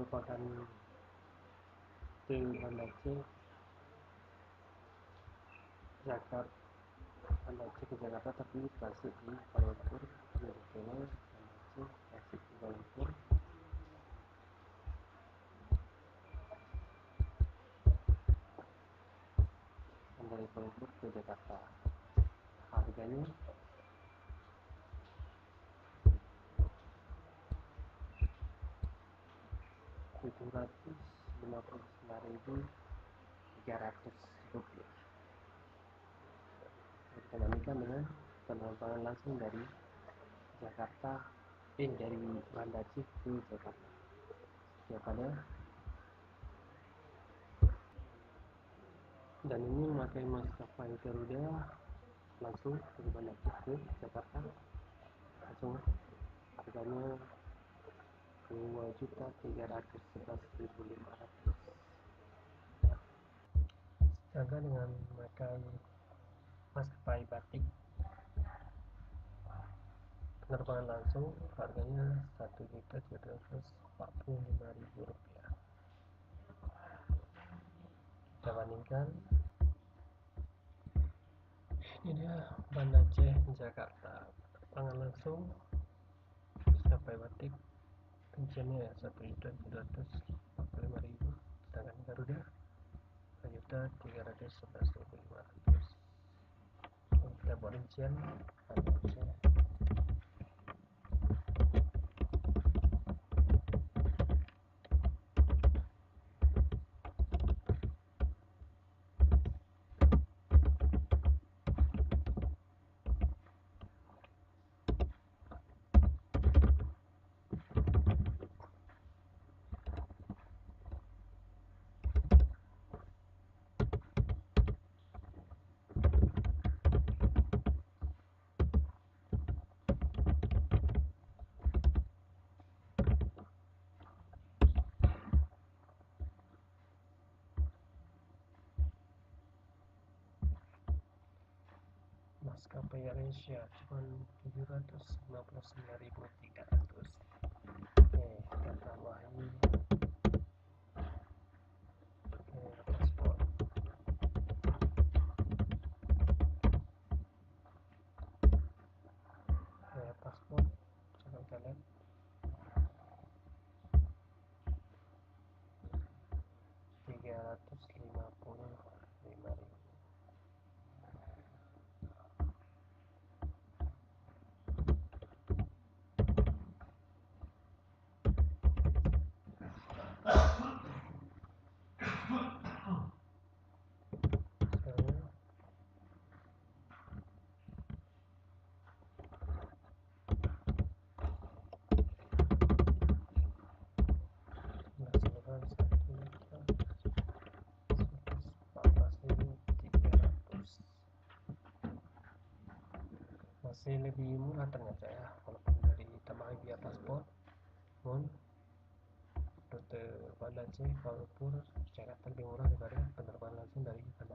merupakan ke Banda Aceh Jakarta, Banda Aceh ke Jakarta, tapi transit di Kuala Lumpur, dari Banda Aceh transit di Kuala Lumpur, dan dari Kuala Lumpur ke Jakarta. Harganya Rp759.300. Dibandingkan dengan penerbangan langsung dari dari Banda Aceh ke Jakarta. Ya pada dan ini memakai maskapai Garuda langsung dari Banda Aceh ke Jakarta, langsung harganya Rp2.311.500. Sedangkan dengan memakai maskapai Batik penerbangan langsung harganya Rp1.745.000. Kita bandingkan, ini dia Banda Aceh-Jakarta penerbangan langsung maskapai Batik rinciannya ya 1.745.000, sedangkan Garuda 2.311.500. Kita buat rincian Banda Aceh. Maskapai Malaysia cuma Rp759.300. Oke, kita tambahin paspor. Paspor coba kita lihat Rp355.000. Masih lebih murah ternyata ya, walaupun dari tambahan biaya paspor, namun rute Banda Aceh Kuala Lumpur Jakarta lebih murah daripada penerbangan langsung dari Banda